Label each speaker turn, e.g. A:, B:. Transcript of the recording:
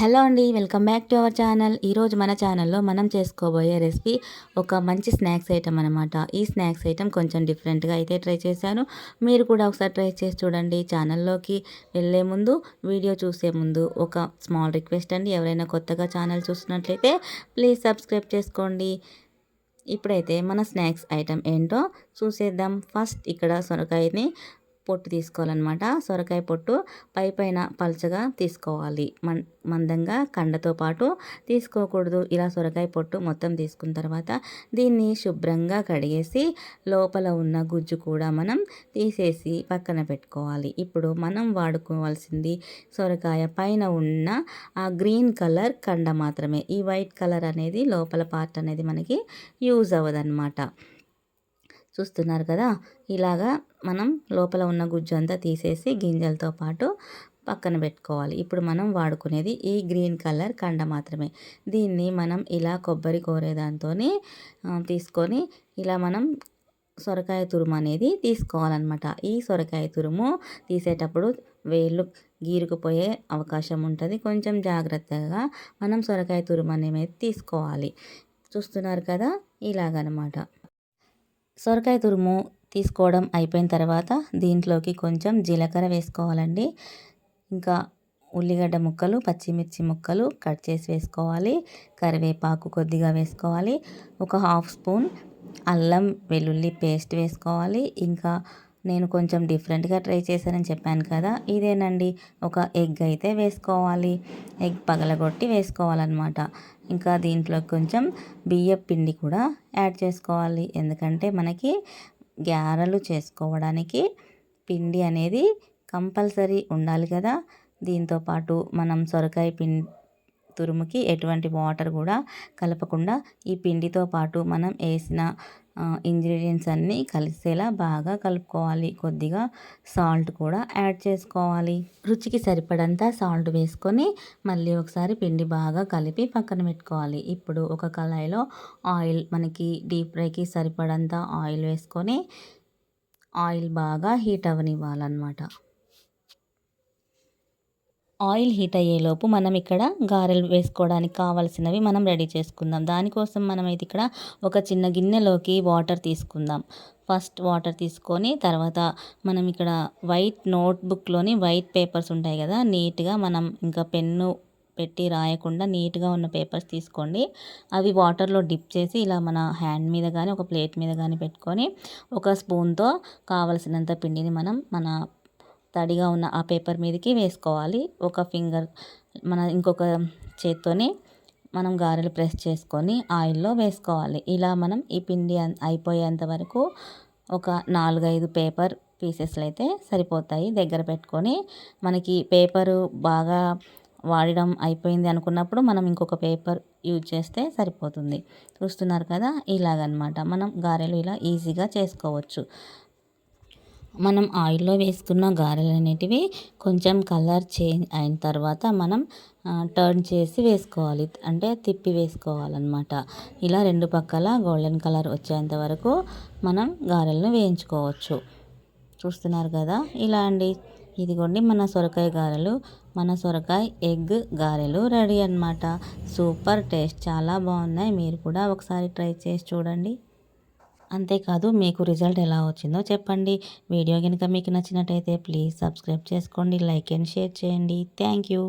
A: Hello అండి, welcome back to our channel. ఈరోజు మన ఛానల్లో మనం చేసుకోబోయే రెసిపీ ఒక మంచి స్నాక్స్ ఐటమ్ అనమాట. ఈ స్నాక్స్ ఐటమ్ కొంచెం డిఫరెంట్గా అయితే ట్రై చేశాను. మీరు కూడా ఒకసారి ట్రై చేసి చూడండి. ఛానల్లోకి వెళ్ళే ముందు, వీడియో చూసే ముందు ఒక స్మాల్ రిక్వెస్ట్ అండి. ఎవరైనా కొత్తగా ఛానల్ చూస్తున్నట్లయితే ప్లీజ్ సబ్స్క్రైబ్ చేసుకోండి. ఇప్పుడైతే మన స్నాక్స్ ఐటమ్ ఏంటో చూసేద్దాం. ఫస్ట్ ఇక్కడ సొరకాయని పొట్టు తీసుకోవాలన్నమాట. సొరకాయ పొట్టు పైన పల్చగా తీసుకోవాలి. మందంగా కండతో పాటు తీసుకోకూడదు. ఇలా సొరకాయ పొట్టు మొత్తం తీసుకున్న తర్వాత దీన్ని శుభ్రంగా కడిగేసి లోపల ఉన్న గుజ్జు కూడా మనం తీసేసి పక్కన పెట్టుకోవాలి. ఇప్పుడు మనం వాడుకోవాల్సింది సొరకాయ పైన ఉన్న ఆ గ్రీన్ కలర్ కండ మాత్రమే. ఈ వైట్ కలర్ అనేది లోపల పార్ట్ అనేది మనకి యూజ్ అవ్వదన్నమాట. చూస్తున్నారు కదా, ఇలాగా మనం లోపల ఉన్న గుజ్జు అంతా తీసేసి గింజలతో పాటు పక్కన పెట్టుకోవాలి. ఇప్పుడు మనం వాడుకునేది ఈ గ్రీన్ కలర్ కండ మాత్రమే. దీన్ని మనం ఇలా కొబ్బరి కోరేదాంతో తీసుకొని ఇలా మనం సొరకాయ తురుము అనేది తీసుకోవాలన్నమాట. ఈ సొరకాయ తురుము తీసేటప్పుడు వేళ్ళు గీరుకుపోయే అవకాశం ఉంటుంది. కొంచెం జాగ్రత్తగా మనం సొరకాయ తురుము అనేది తీసుకోవాలి. చూస్తున్నారు కదా, ఇలాగనమాట. సొరకాయ తురుము తీసుకోవడం అయిపోయిన తర్వాత దీంట్లోకి కొంచెం జీలకర్ర వేసుకోవాలండి. ఇంకా ఉల్లిగడ్డ ముక్కలు, పచ్చిమిర్చి ముక్కలు కట్ చేసి వేసుకోవాలి. కరివేపాకు కొద్దిగా వేసుకోవాలి. ఒక హాఫ్ స్పూన్ అల్లం వెల్లుల్లి పేస్ట్ వేసుకోవాలి. ఇంకా నేను కొంచెం డిఫరెంట్గా ట్రై చేశానని చెప్పాను కదా, ఇదేనండి. ఒక ఎగ్ అయితే వేసుకోవాలి. ఎగ్ పగలగొట్టి వేసుకోవాలన్నమాట. ఇంకా దీంట్లో కొంచెం బియ్యం పిండి కూడా యాడ్ చేసుకోవాలి. ఎందుకంటే మనకి గారెలు చేసుకోవడానికి పిండి అనేది కంపల్సరీ ఉండాలి కదా. దీంతోపాటు మనం సొరకాయ తురుముకి ఎటువంటి వాటర్ కూడా కలపకుండా ఈ పిండితో పాటు మనం వేసిన ఇంగ్రీడియంట్స్ అన్నీ కలిసేలా బాగా కలుపుకోవాలి. కొద్దిగా సాల్ట్ కూడా యాడ్ చేసుకోవాలి. రుచికి సరిపడంత సాల్ట్ వేసుకొని మళ్ళీ ఒకసారి పిండి బాగా కలిపి పక్కన పెట్టుకోవాలి. ఇప్పుడు ఒక కళాయిలో ఆయిల్, మనకి డీప్ ఫ్రైకి సరిపడంత ఆయిల్ వేసుకొని ఆయిల్ బాగా హీట్ అవ్వనివ్వాలన్నమాట. ఆయిల్ హీట్ అయ్యేలోపు మనం ఇక్కడ గారెలు వేసుకోవడానికి కావాల్సినవి మనం రెడీ చేసుకుందాం. దానికోసం మనం అయితే ఇక్కడ ఒక చిన్న గిన్నెలోకి వాటర్ తీసుకుందాం. ఫస్ట్ వాటర్ తీసుకొని తర్వాత మనం ఇక్కడ వైట్ నోట్బుక్లోని వైట్ పేపర్స్ ఉంటాయి కదా, నీట్గా మనం ఇంకా పెన్ను పెట్టి రాయకుండా నీట్గా ఉన్న పేపర్స్ తీసుకోండి. అవి వాటర్లో డిప్ చేసి ఇలా మన హ్యాండ్ మీద కానీ ఒక ప్లేట్ మీద కానీ పెట్టుకొని ఒక స్పూన్తో కావలసినంత పిండిని మనం మన తడిగా ఉన్న ఆ పేపర్ మీదకి వేసుకోవాలి. ఒక ఫింగర్ ఇంకొక చేత్తోని మనం గారెలు ప్రెస్ చేసుకొని ఆయిల్లో వేసుకోవాలి. ఇలా మనం ఈ పిండి అయిపోయేంత వరకు ఒక 4-5 పేపర్ పీసెస్లు అయితే సరిపోతాయి. దగ్గర పెట్టుకొని మనకి పేపరు బాగా వాడడం అయిపోయింది అనుకున్నప్పుడు మనం ఇంకొక పేపర్ యూజ్ చేస్తే సరిపోతుంది. చూస్తున్నారు కదా, ఇలాగనమాట మనం గారెలు ఇలా ఈజీగా చేసుకోవచ్చు. మనం ఆయిల్లో వేసుకున్న గారెలు అనేటివి కొంచెం కలర్ చేంజ్ అయిన తర్వాత మనం టర్న్ చేసి వేసుకోవాలి, అంటే తిప్పి వేసుకోవాలన్నమాట. ఇలా రెండు పక్కల గోల్డెన్ కలర్ వచ్చేంత వరకు మనం గారెలను వేయించుకోవచ్చు. చూస్తున్నారు కదా, ఇలా అండి. ఇదిగోండి మన సొరకాయ గారెలు, మన సొరకాయ ఎగ్ గారెలు రెడీ అన్నమాట. సూపర్ టేస్ట్, చాలా బాగున్నాయి. మీరు కూడా ఒకసారి ట్రై చేసి చూడండి. అంతేకాదు, మీకు రిజల్ట్ ఎలా వచ్చిందో చెప్పండి. వీడియో కనుక మీకు నచ్చినట్టయితే ప్లీజ్ సబ్స్క్రైబ్ చేసుకోండి, లైక్ అండ్ షేర్ చేయండి. Thank you.